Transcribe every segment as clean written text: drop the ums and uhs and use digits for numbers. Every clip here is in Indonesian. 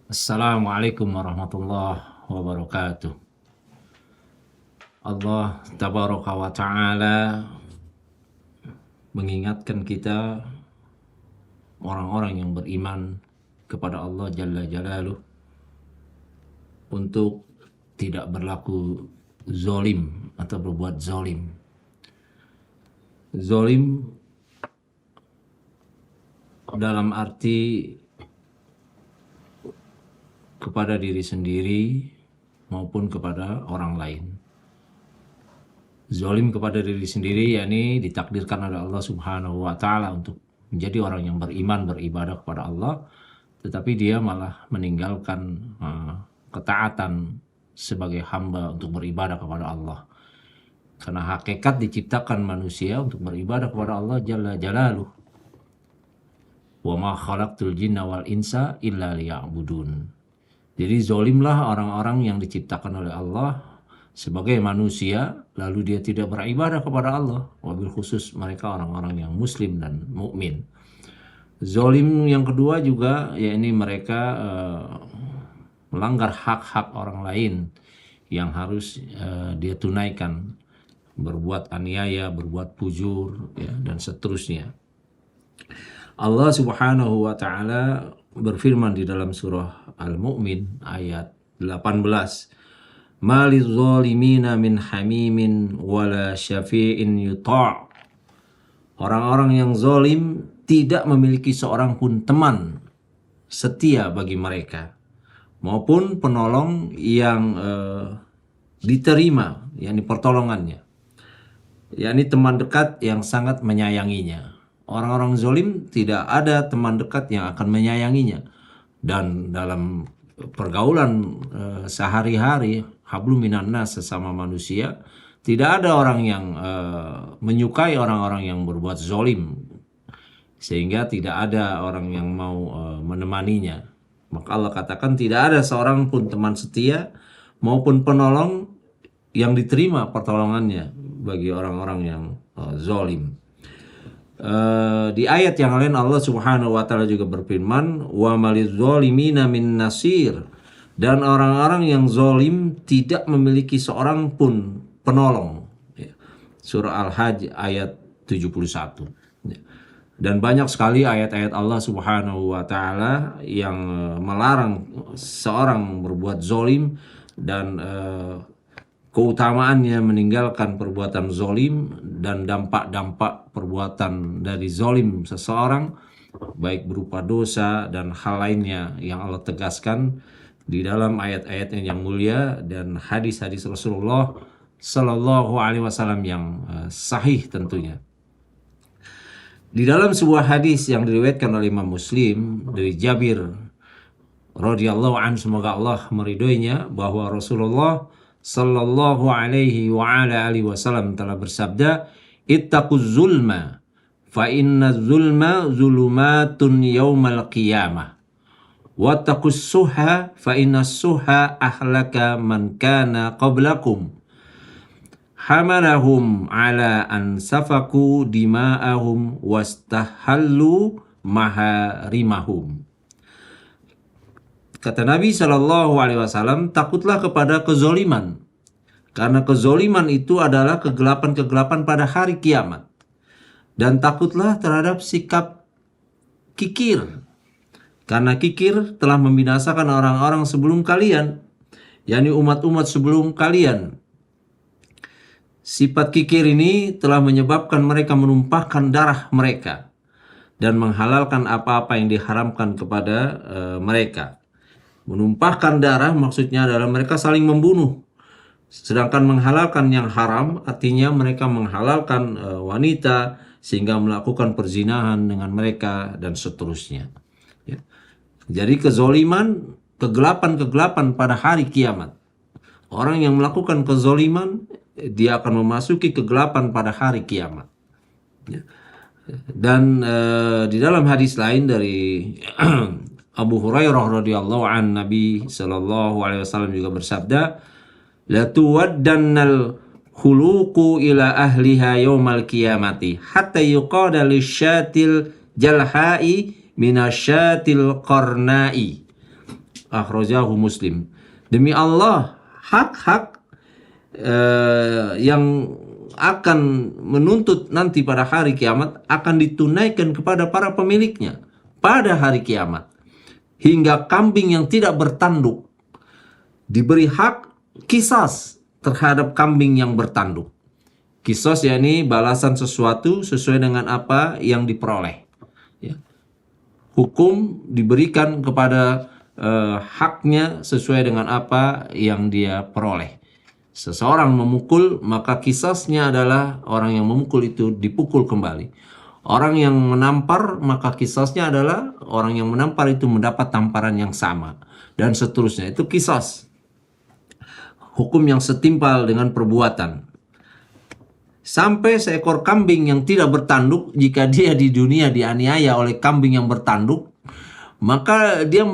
Assalamualaikum warahmatullahi wabarakatuh. Allah tabaraka wa ta'ala mengingatkan kita orang-orang yang beriman kepada Allah Jalla Jalaluh untuk tidak berlaku zolim atau berbuat zolim. Zolim dalam arti kepada diri sendiri maupun kepada orang lain. Zolim kepada diri sendiri yakni ditakdirkan oleh Allah Subhanahu wa Ta'ala untuk menjadi orang yang beriman, beribadah kepada Allah, tetapi dia malah meninggalkan ketaatan sebagai hamba untuk beribadah kepada Allah. Karena hakikat diciptakan manusia untuk beribadah kepada Allah Jalla Jalaluh. Wa ma khalaqtul jinna wal insa illa liya'budun. Jadi zolimlah orang-orang yang diciptakan oleh Allah sebagai manusia, lalu dia tidak beribadah kepada Allah, wabil khusus mereka orang-orang yang muslim dan mukmin. Zolim yang kedua juga, yakni mereka melanggar hak-hak orang lain yang harus dia tunaikan, berbuat aniaya, berbuat pujur, ya, dan seterusnya. Allah Subhanahu wa Ta'ala berfirman di dalam surah Al-Mu'min ayat 18, Ma lidzalimina min hamimin wala syafi'in yuta'. Orang-orang yang zalim tidak memiliki seorang pun teman setia bagi mereka maupun penolong yang diterima, yakni pertolongannya, yakni teman dekat yang sangat menyayanginya. Orang-orang zalim tidak ada teman dekat yang akan menyayanginya, dan dalam pergaulan sehari-hari hablum minan nas, sesama manusia, tidak ada orang yang menyukai orang-orang yang berbuat zalim, sehingga tidak ada orang yang mau menemaninya. Maka Allah katakan tidak ada seorang pun teman setia maupun penolong yang diterima pertolongannya bagi orang-orang yang zalim. Di ayat yang lain Allah Subhanahu wa Ta'ala juga berfirman, wa maliz-zalimina min nasir, dan orang-orang yang zalim tidak memiliki seorang pun penolong. Surah Al-Hajj ayat 71. Dan banyak sekali ayat-ayat Allah Subhanahu wa Ta'ala yang melarang seorang berbuat zalim dan keutamaannya meninggalkan perbuatan zalim dan dampak-dampak perbuatan dari zalim seseorang, baik berupa dosa dan hal lainnya yang Allah tegaskan di dalam ayat-ayat yang mulia dan hadis-hadis Rasulullah Sallallahu Alaihi Wasallam yang sahih tentunya. Di dalam sebuah hadis yang diriwayatkan oleh Imam Muslim dari Jabir radhiyallahu anhu, semoga Allah meridhoinya, bahwa Rasulullah Sallallahu Alaihi wa ala alihi Wasallam telah bersabda, ittaquz zulma fa inna zulma zulumatun yaumal qiyamah wattaqus suha fa inna suha ahlaka man kana qablakum hamalahum ala an safaku dima'ahum wastahallu maharimahum. Kata Nabi Shallallahu Alaihi Wasallam, takutlah kepada kezoliman, karena kezoliman itu adalah kegelapan-kegelapan pada hari kiamat. Dan takutlah terhadap sikap kikir, karena kikir telah membinasakan orang-orang sebelum kalian, yakni umat-umat sebelum kalian. Sifat kikir ini telah menyebabkan mereka menumpahkan darah mereka dan menghalalkan apa-apa yang diharamkan kepada mereka. Menumpahkan darah maksudnya adalah mereka saling membunuh. Sedangkan menghalalkan yang haram artinya mereka menghalalkan wanita sehingga melakukan perzinahan dengan mereka dan seterusnya. Ya. Jadi kezoliman, kegelapan-kegelapan pada hari kiamat. Orang yang melakukan kezoliman, dia akan memasuki kegelapan pada hari kiamat. Ya. Dan di dalam hadis lain dari Abu Hurairah radhiyallahu an, Nabi sallallahu alaihi wasallam juga bersabda, la tuwaddannal khuluqu ila ahliha yaumal qiyamati hatta yuqada lisyatil jalha'i minasyatil qarna'i. akhrajahu Muslim. Demi Allah, hak-hak yang akan menuntut nanti pada hari kiamat akan ditunaikan kepada para pemiliknya pada hari kiamat. Hingga kambing yang tidak bertanduk diberi hak qisas terhadap kambing yang bertanduk. Qisas yakni balasan sesuatu sesuai dengan apa yang diperoleh. Ya. Hukum diberikan kepada haknya sesuai dengan apa yang dia peroleh. Seseorang memukul, maka qisasnya adalah orang yang memukul itu dipukul kembali. Orang yang menampar, maka qisasnya adalah orang yang menampar itu mendapat tamparan yang sama. Dan seterusnya, itu qisas. Hukum yang setimpal dengan perbuatan. Sampai seekor kambing yang tidak bertanduk, jika dia di dunia dianiaya oleh kambing yang bertanduk, maka dia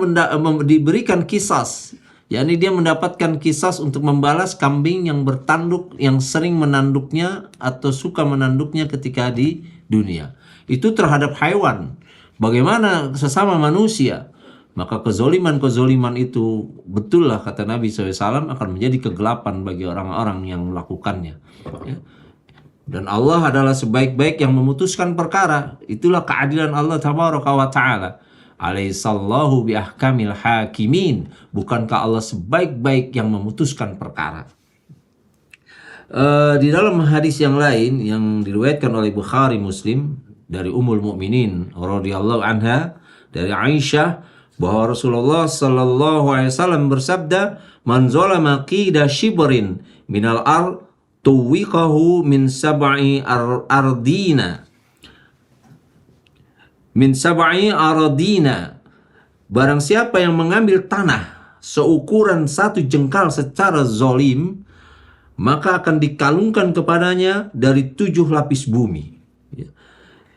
diberikan qisas. yakni dia mendapatkan qisas untuk membalas kambing yang bertanduk, yang sering menanduknya atau suka menanduknya ketika di dunia. Itu terhadap hewan. Bagaimana sesama manusia? Maka kezoliman-kezoliman itu, betul lah kata Nabi SAW, akan menjadi kegelapan bagi orang-orang yang melakukannya. Ya. Dan Allah adalah sebaik-baik yang memutuskan perkara. Itulah keadilan Allah Tabaraka wa Ta'ala. Alaihissallahu biahkamil hakimin. Bukankah Allah sebaik-baik yang memutuskan perkara? Di dalam hadis yang lain yang diriwayatkan oleh Bukhari Muslim dari Ummul Mukminin radhiyallahu anha, dari Aisyah, bahwa Rasulullah sallallahu alaihi wasallam bersabda, "Man zalama qida shibrin minal ard tuwiqahu min sab'i ardina." Min sab'i aradina. Barang siapa yang mengambil tanah seukuran satu jengkal secara zolim, maka akan dikalungkan kepadanya dari 7 lapis bumi.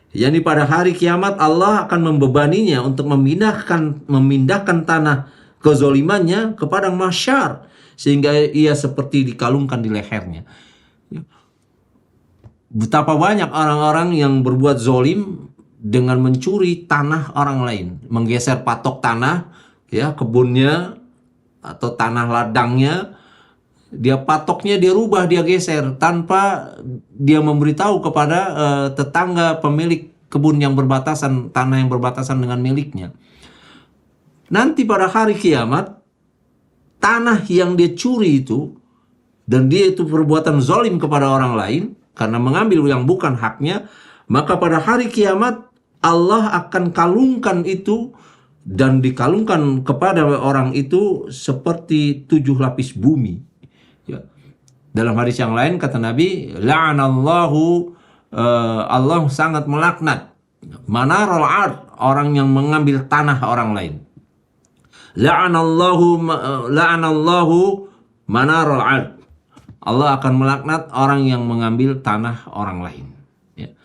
Yani pada hari kiamat Allah akan membebaninya untuk memindahkan tanah kezolimannya ke padang mahsyar, sehingga ia seperti dikalungkan di lehernya. Betapa banyak orang-orang yang berbuat zolim dengan mencuri tanah orang lain, menggeser patok tanah, ya, kebunnya atau tanah ladangnya, dia patoknya dia rubah, dia geser tanpa dia memberitahu kepada tetangga pemilik kebun yang berbatasan, tanah yang berbatasan dengan miliknya. Nanti pada hari kiamat, tanah yang dia curi itu, dan dia itu perbuatan zalim kepada orang lain karena mengambil yang bukan haknya, maka pada hari kiamat Allah akan kalungkan itu dan dikalungkan kepada orang itu seperti 7 lapis bumi. Ya. Dalam hadis yang lain kata Nabi, la'anallahu, Allah sangat melaknat manarul ard, orang yang mengambil tanah orang lain. La'anallahu manarul ard, Allah akan melaknat orang yang mengambil tanah orang lain. Ya.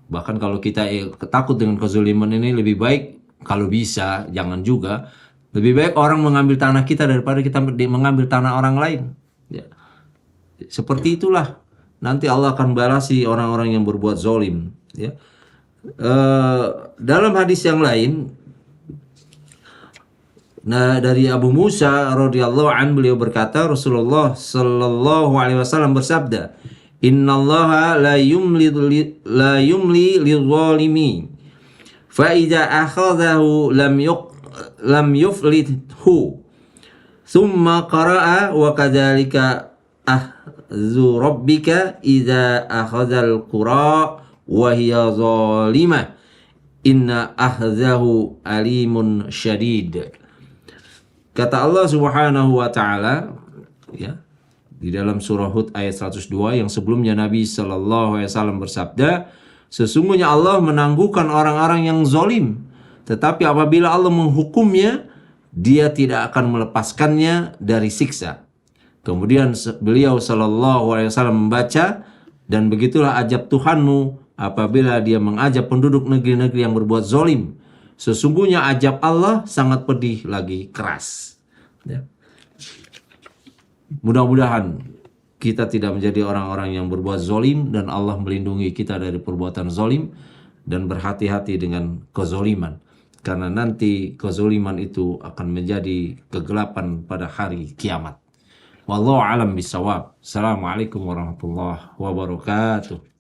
Bahkan kalau kita takut dengan kezaliman ini, lebih baik kalau bisa, jangan juga. Lebih baik orang mengambil tanah kita daripada kita mengambil tanah orang lain. Ya. Seperti itulah nanti Allah akan balasi orang-orang yang berbuat zalim. Ya. Dalam hadis yang lain, nah, dari Abu Musa radhiyallahu an, beliau berkata, Rasulullah sallallahu alaihi wasallam bersabda, "Innallaha la yumli lidh-dhalimin, fa idza akhadhahu lam yuflithu." Thumma qara'a wa kadzalika ahzu rabbika idza akhadzal qura wa hiya zalimah inna ahzahu alimun syadid. Kata Allah Subhanahu wa taala, ya, di dalam surah Hud ayat 102 yang sebelumnya Nabi sallallahu alaihi wasallam bersabda, sesungguhnya Allah menangguhkan orang-orang yang zalim, tetapi apabila Allah menghukumnya, dia tidak akan melepaskannya dari siksa. Kemudian beliau sallallahu alaihi wasallam membaca, dan begitulah ajab Tuhanmu apabila dia mengajab penduduk negeri-negeri yang berbuat zalim. Sesungguhnya ajab Allah sangat pedih lagi keras. Ya. Mudah-mudahan kita tidak menjadi orang-orang yang berbuat zalim, dan Allah melindungi kita dari perbuatan zalim, dan berhati-hati dengan kezaliman. karena nanti kezaliman itu akan menjadi kegelapan pada hari kiamat. Wallahu alam bisawab. Assalamualaikum warahmatullahi wabarakatuh.